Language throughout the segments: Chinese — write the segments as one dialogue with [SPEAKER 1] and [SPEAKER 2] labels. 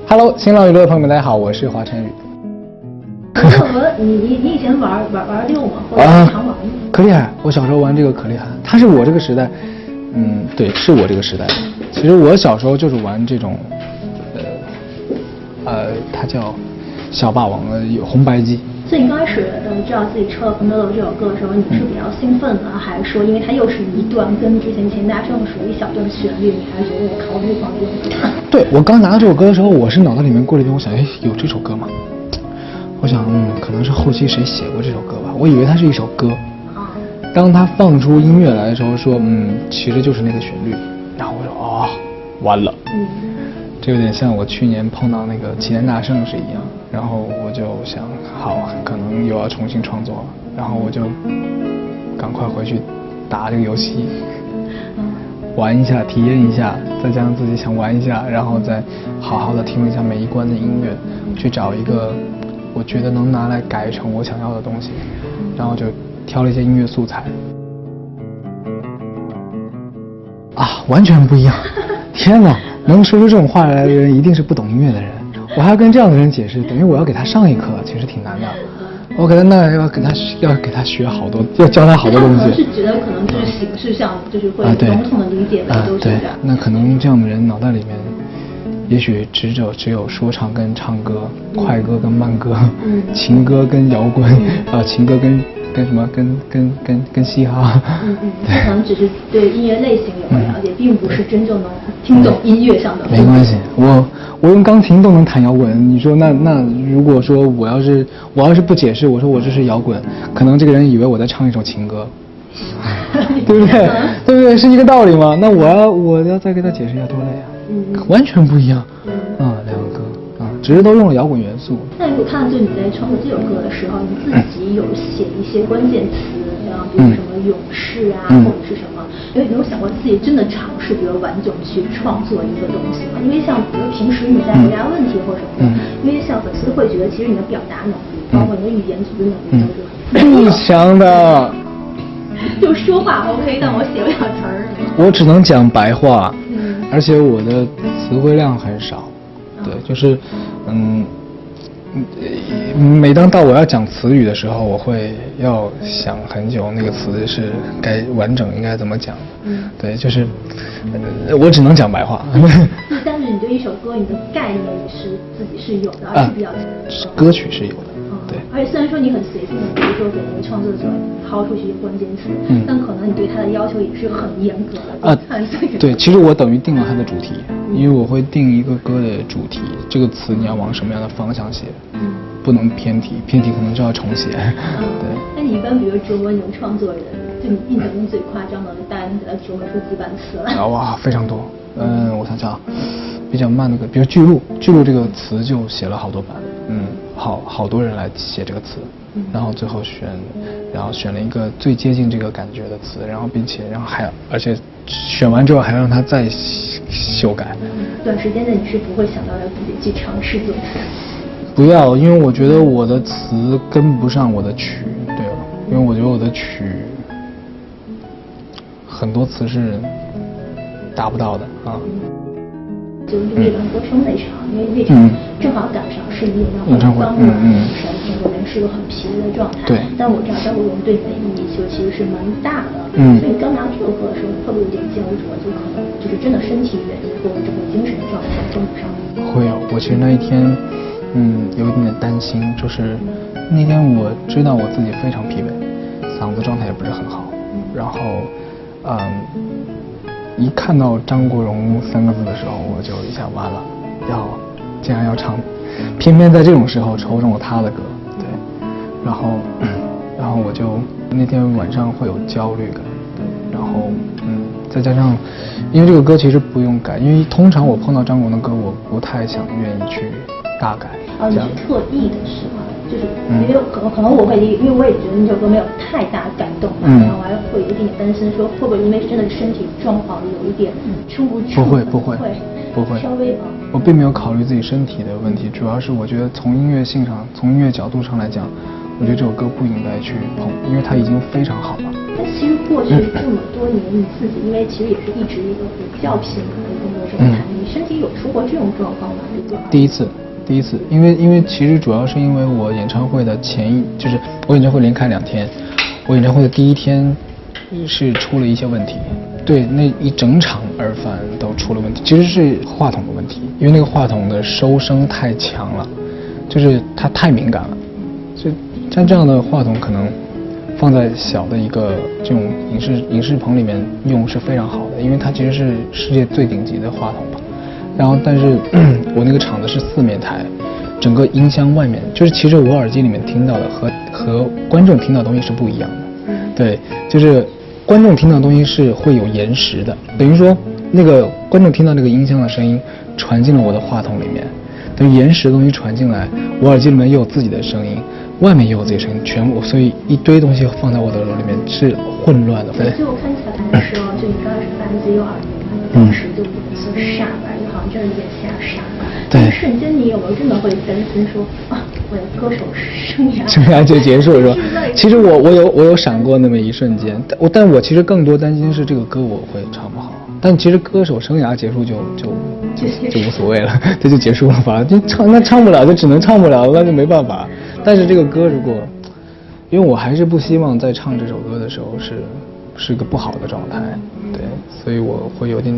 [SPEAKER 1] Hello， 新浪娱乐的朋友们，大家好，我是华晨宇。
[SPEAKER 2] 你以前玩溜吗？或者常玩吗？
[SPEAKER 1] 可厉害！我小时候玩这个可厉害，它是我这个时代，对，是我这个时代。其实我小时候就是玩这种，它叫小霸王有红白机。
[SPEAKER 2] 所以你刚开始知道自己抽到《Pomelo》这首歌的时候，你是比较兴奋呢，还是说因为它又是一段跟之前钱大圣属于一小段的旋律，你还是觉得我考虑放这首歌？
[SPEAKER 1] 对，我刚拿到这首歌的时候，我是脑袋里面过了一遍，我想，有这首歌吗？我想，可能是后期谁写过这首歌吧，我以为它是一首歌。当他放出音乐来的时候，说，其实就是那个旋律，然后我说，完了。这有点像我去年碰到那个齐天大圣是一样，然后我就想，好，可能又要重新创作了，然后我就赶快回去打这个游戏，玩一下，体验一下，再加上自己想玩一下，然后再好好的听一下每一关的音乐，去找一个我觉得能拿来改成我想要的东西，然后就挑了一些音乐素材。完全不一样！天哪，能说出这种话来的人一定是不懂音乐的人。我还要跟这样的人解释，等于我要给他上一课，其实挺难的。我给他要给他学好多，要教他好多东西。
[SPEAKER 2] 是觉得可能就是形式上就是会笼统的理解吧，都是这样。
[SPEAKER 1] 对，那可能这样的人脑袋里面，也许只有说唱跟唱歌，快歌跟慢歌，情歌跟摇滚，情歌跟什么跟嘻哈，
[SPEAKER 2] 他可能只是对音乐类型有了解，并不是真正能听懂音乐上的。
[SPEAKER 1] 没关系，我用钢琴都能弹摇滚。你说那如果说我要是不解释，我说我这是摇滚，可能这个人以为我在唱一首情歌，对不对？对不对？是一个道理吗？那我要再给他解释一下，多累啊！完全不一样，两个歌。只是都用了摇滚元素。
[SPEAKER 2] 那如果看到就你在创作这首歌的时候，你自己有写一些关键词，比如什么勇士啊，或者是什么？有没有想过自己真的尝试，比如完整去创作一个东西吗？因为像比如平时你在回答问题或什么的，因为像粉丝会觉得其实你的表达能力，包括你的语言组织能力都是
[SPEAKER 1] 不强的。
[SPEAKER 2] 就说话 OK， 但我写不了词儿。
[SPEAKER 1] 我只能讲白话，而且我的词汇量很少。对，就是每当到我要讲词语的时候，我会要想很久，那个词是该完整应该怎么讲。对，就是我只能讲白话。
[SPEAKER 2] 但是你对一首歌，你的概念是自己是有的，而是比较
[SPEAKER 1] 歌曲是有的。对，
[SPEAKER 2] 而且虽然说你很随性的，比如说给一个创作者抛出去一个关键词，但可能你对他的要求也是很严格的。
[SPEAKER 1] 对，其实我等于定了他的主题，因为我会定一个歌的主题，这个词你要往什么样的方向写，不能偏题，偏题可能就要重写。对。
[SPEAKER 2] 那你一般比如折磨你们创作人，就你印象中最夸张的，大概能给他折磨出几版词来？
[SPEAKER 1] 哇，非常多。我想想，比较慢的歌，比如巨鹿这个词就写了好多版。好多人来写这个词，然后最后选了一个最接近这个感觉的词，然后而且选完之后还让他再修改。
[SPEAKER 2] 短时间内你是不会想到要自己去尝试做它？
[SPEAKER 1] 不要，因为我觉得我的词跟不上我的曲，对吧？因为我觉得我的曲很多词是达不到的啊。
[SPEAKER 2] 就录一段歌声那场，因为那场正好赶上是你演唱会刚录完，整个人是个很疲惫的状态。
[SPEAKER 1] 对。但
[SPEAKER 2] 我知道张国荣对你的意义其实是蛮大的。所以你刚拿这首歌的时候，会不会有点焦灼？就可能就是真的身体原因或者整个精神的状态跟不上。
[SPEAKER 1] 会有，我其实那一天，有一点点担心，就是那天我知道我自己非常疲惫，嗓子状态也不是很好，然后，一看到张国荣3个字的时候，我就一下完了，竟然要唱，偏偏在这种时候抽中了他的歌，对，然后我就那天晚上会有焦虑感，对，然后再加上，因为这个歌其实不用改，因为通常我碰到张国荣的歌，我不太愿意去大改。
[SPEAKER 2] 你是特意的是吗？就是因为可能我会，因为我也觉得那首歌没有太大感动嘛，然后我还会有一点担心，说会不会因为真的身体状况有一点撑不住？不会，稍微
[SPEAKER 1] 我并没有考虑自己身体的问题，主要是我觉得从音乐性上，从音乐角度上来讲，我觉得这首歌不应该去碰，因为它已经非常好了。
[SPEAKER 2] 那其实过去这么多年，你自己因为其实也是一直一个比较平衡的一个模这个谈，你身体有出过这种状况吗？
[SPEAKER 1] 第一次，因为其实主要是因为我演唱会的就是我演唱会连开2天，我演唱会的第1天是出了一些问题，对，那一整场耳返都出了问题，其实是话筒的问题，因为那个话筒的收声太强了，就是它太敏感了，就像这样的话筒可能放在小的一个这种影视棚里面用是非常好的，因为它其实是世界最顶级的话筒嘛。然后但是我那个场子是4面台，整个音箱外面就是其实我耳机里面听到的和观众听到的东西是不一样的。对，就是观众听到的东西是会有延时的，等于说那个观众听到那个音箱的声音传进了我的话筒里面，等于延时的东西传进来，我耳机里面又有自己的声音，外面也有自己的声音，全部，所以一堆东西放在我的耳朵里面是混乱的。
[SPEAKER 2] 对，就我看起来的时候，就你刚开始发自己有耳鸣，当时就脸色煞白，就好像真的眼瞎傻。对。瞬间你有没有真的会担心说啊，我的歌手生涯
[SPEAKER 1] 就结束了是吧？其实我有闪过那么一瞬间，但我其实更多担心是这个歌我会唱不好。但其实歌手生涯结束就无所谓了，这就结束了吧？就唱不了就只能唱不了，那就没办法。但是这个歌如果，因为我还是不希望在唱这首歌的时候是个不好的状态，对，所以我会有点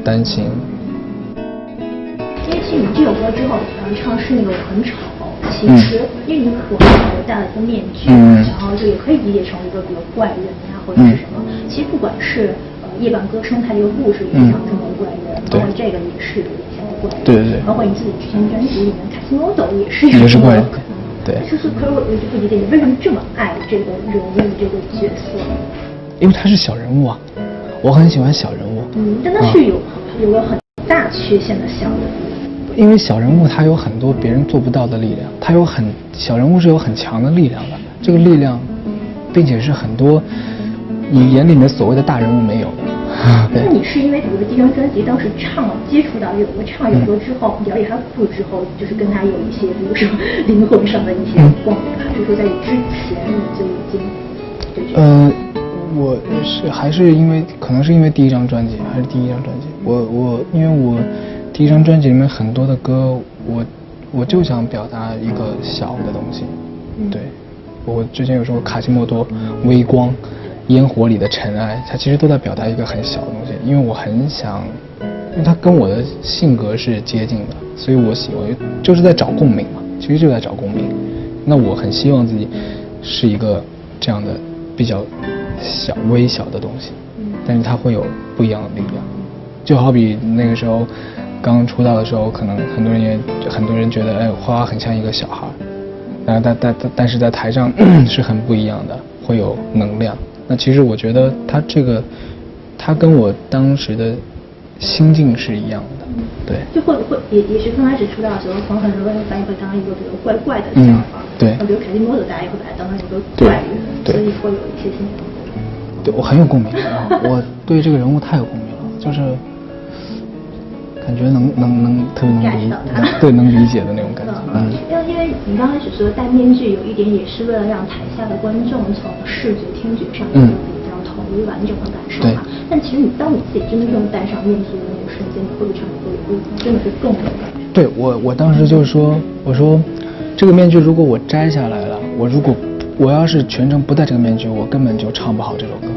[SPEAKER 1] 担心。
[SPEAKER 2] 因为其实你这首歌之后，唱是那个很吵，其实因为你可能戴了一个面具，然后就也可以理解成一个比如怪人呀或者是什么。其实不管是夜半歌生态这个故事也像这么怪人，包括这个也是有点像怪人，对，包括你自己之前专辑里面卡西莫多也是怪人，对。就是可是我就不理解你为什么这么爱这个人物这个角色？
[SPEAKER 1] 因为他是小人物啊，我很喜欢小人物。
[SPEAKER 2] 但他是有个很大缺陷的小人物。
[SPEAKER 1] 因为小人物他有很多别人做不到的力量，小人物是有很强的力量的，这个力量，并且是很多你眼里面所谓的大人物没有的。
[SPEAKER 2] 那你是因为比如第一张专辑当时接触到有个唱有歌之后，了解他的故事之后，就是跟他有一些比如说灵魂上的一些共鸣，还是说在之前你就已经就觉得？
[SPEAKER 1] 我还是因为可能是因为第一张专辑，因为我第一张专辑里面很多的歌，我就想表达一个小的东西。对，我之前有说卡西莫多、微光、烟火里的尘埃，它其实都在表达一个很小的东西。因为我很想，因为它跟我的性格是接近的，所以我喜欢就是在找共鸣嘛，其实就在找共鸣。那我很希望自己是一个这样的比较微小的东西，但是它会有不一样的力量。就好比那个时候刚出道的时候，可能很多人觉得花花很像一个小孩，但是在台上是很不一样的，会有能量。那其实我觉得他跟我当时的心境是一样的。对，
[SPEAKER 2] 就会也是刚开始出道的时候，可能很多人把你会当一个比如怪怪的小孩，
[SPEAKER 1] 对，
[SPEAKER 2] 比如凯蒂摩多大家也会把它当成一个怪人，所以会有一些心理。
[SPEAKER 1] 对，我很有共鸣我对这个人物太有共鸣了，就是感觉能特别能理解的那种感觉。
[SPEAKER 2] 因为你刚开始说戴面具有一点也是为了让台下的观众从视觉听觉上有比较统一完整的感受嘛。但其实当你自己真正戴上面具的那个瞬间，你会不会唱歌真的是更有感觉？对，我当时就是说，我说这个面具如果我摘下来了，我要是全程不戴这个面具，我根本就唱不好这首歌，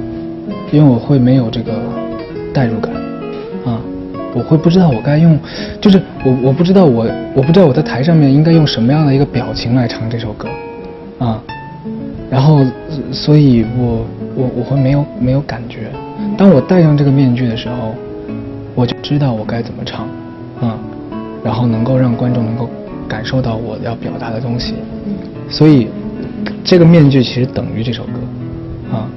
[SPEAKER 2] 因为我会没有这个代入感啊，我会不知道我该用，就是我不知道我在台上面应该用什么样的一个表情来唱这首歌啊，然后所以我会没有感觉。当我戴上这个面具的时候，我就知道我该怎么唱啊，然后能够让观众能够感受到我要表达的东西，所以这个面具其实等于这首歌啊，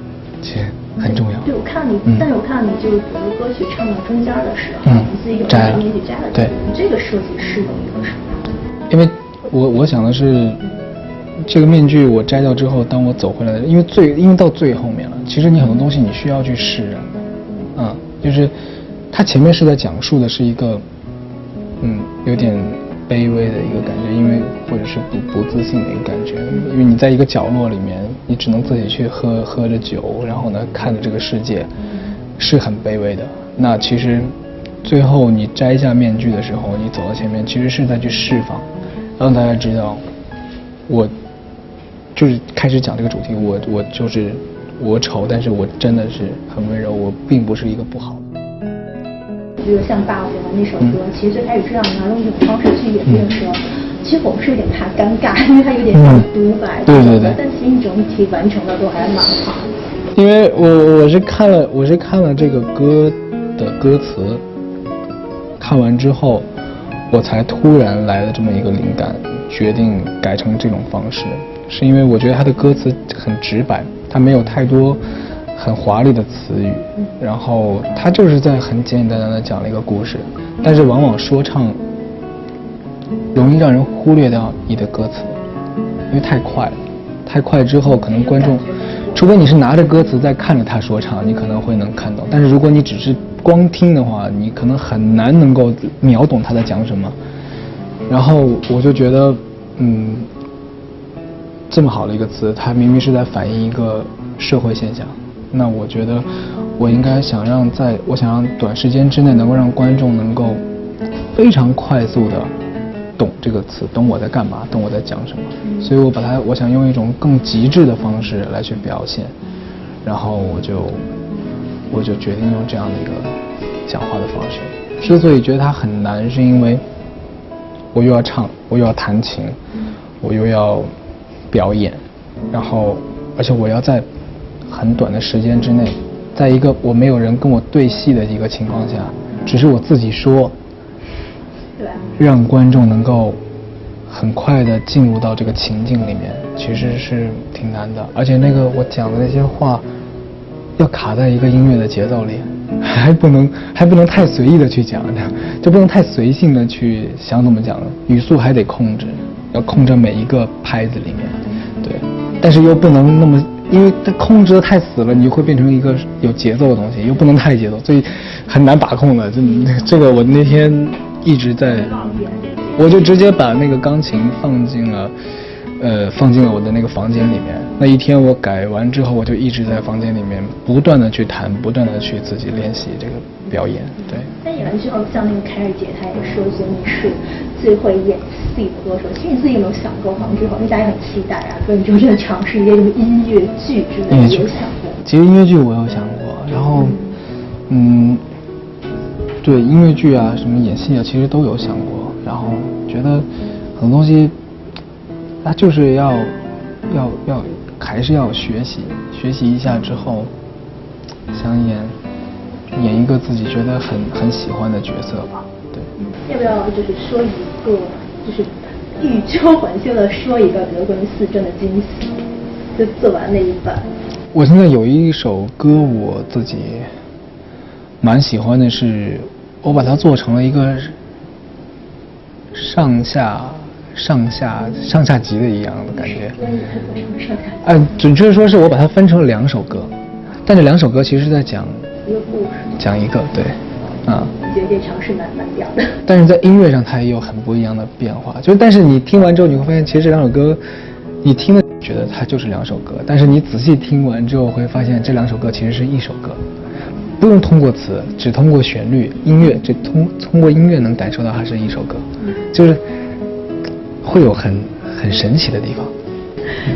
[SPEAKER 2] 其实很重要。对，我看到你，但是我看到你就是比如歌曲唱到中间的时候，你自己有把面具摘了。对，这个设计是有一个什么？因为我想的是，这个面具我摘掉之后，当我走回来，因为到最后面了，其实你很多东西你需要去释然的，就是它前面是在讲述的是一个，有点卑微的一个感觉，因为或者是不自信的一个感觉，因为你在一个角落里面，你只能自己去喝着酒，然后呢看着这个世界，是很卑微的。那其实
[SPEAKER 1] 最后你摘下面具的时候，你走到前面，其实是在去释放，让大家知道，我就是开始讲这个主题，我就是我丑，但是我真的是很温柔，我并不是一个不好的。
[SPEAKER 2] 比如像《霸王》那首歌，其实最开始这样拿用这种方式去演绎的时候，其实我们是有点怕尴尬，因为它有点像独白。
[SPEAKER 1] 对对对。
[SPEAKER 2] 但其实你整体完成的都还蛮好。
[SPEAKER 1] 因为我是看了这个歌的歌词，看完之后，我才突然来了这么一个灵感，决定改成这种方式，是因为我觉得它的歌词很直白，它没有太多很华丽的词语，然后它就是在很简简单单的讲了一个故事，但是往往说唱容易让人忽略掉你的歌词，因为太快了，太快之后可能观众，除非你是拿着歌词在看着他说唱，你可能会能看懂，但是如果你只是光听的话，你可能很难能够秒懂他在讲什么。然后我就觉得这么好的一个词，它明明是在反映一个社会现象，那我觉得我应该想让短时间之内能够让观众能够非常快速的懂这个词，懂我在干嘛，懂我在讲什么，所以我想用一种更极致的方式来去表现，然后我就决定用这样的一个讲话的方式。之所以觉得它很难，是因为我又要唱，我又要弹琴，我又要表演，然后而且我要在很短的时间之内，在一个我没有人跟我对戏的一个情况下，只是我自己说，
[SPEAKER 2] 对，
[SPEAKER 1] 让观众能够很快的进入到这个情境里面，其实是挺难的。而且那个我讲的那些话，要卡在一个音乐的节奏里，还不能太随意的去讲，就不能太随性的去想怎么讲，语速还得控制，要控制每一个拍子里面，对，但是又不能那么，因为它控制的太死了，你就会变成一个有节奏的东西，又不能太节奏，所以很难把控的。这个我那天一直在，我就直接把那个钢琴放进了我的那个房间里面。那一天我改完之后，我就一直在房间里面不断的去弹，不断的去自己练习这个表演。对。
[SPEAKER 2] 但演完之后，像那个凯尔姐，她也说觉得你是最会演戏的歌手。其实你自己有没有想过，好像之后大家也很期待啊，所以你就真的尝试一些什么音乐剧之类的，有想过？
[SPEAKER 1] 其实音乐剧我有想过，然后对音乐剧啊，什么演戏啊，其实都有想过。然后觉得很多东西，它就是要还是要学习一下之后，想演一个自己觉得很喜欢的角色吧。对。
[SPEAKER 2] 要不要就是说一个，就是欲求还休的说一个，比如关于四正的惊喜，就做完那一版。
[SPEAKER 1] 我现在有一首歌我自己蛮喜欢的，是我把它做成了一个上下集的一样的感觉。准确说是我把它分成了2首歌，但这2首歌其实是在讲
[SPEAKER 2] 一个故事，
[SPEAKER 1] 讲一个对，
[SPEAKER 2] 我觉得这尝试蛮屌的。
[SPEAKER 1] 但是在音乐上它也有很不一样的变化，但是你听完之后你会发现，其实这2首歌，你听了觉得它就是2首歌，但是你仔细听完之后会发现这2首歌其实是一首歌。不用通过词，只通过旋律、音乐，就通过音乐能感受到它是一首歌，就是会有很神奇的地方。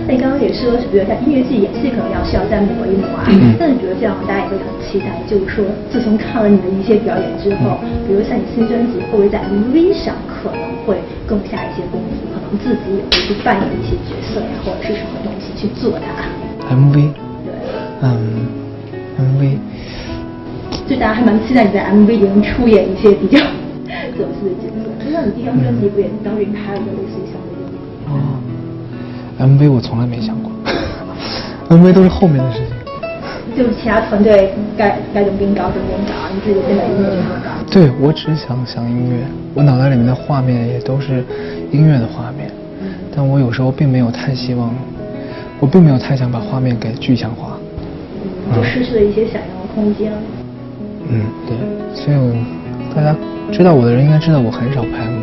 [SPEAKER 2] 那你刚刚也说，比如像音乐剧演戏可能需要再磨一磨啊，但是比如这样大家也会很期待，就是说自从看了你的一些表演之后，比如像你新专辑会不会在 MV 上可能会更下一些功夫，可能自己也会去扮演一些角色呀，或者是什么东西去做它。
[SPEAKER 1] MV， 对，MV。
[SPEAKER 2] 就大家还蛮期待你在 MV 里能出演一些比较走心的角色。就像你第一张专辑不也当时拍了一个类似于像这个
[SPEAKER 1] MV 我从来没想过，MV 都是后面的事情。
[SPEAKER 2] 就是其他团队该怎么给你搞，你自己先把音乐给搞。
[SPEAKER 1] 对，我只想音乐，我脑袋里面的画面也都是音乐的画面，但我有时候并没有太希望，我并没有太想把画面给具象化，
[SPEAKER 2] 就失去了一些想象的空间。
[SPEAKER 1] 对，所以大家知道我的人应该知道我很少拍 MV。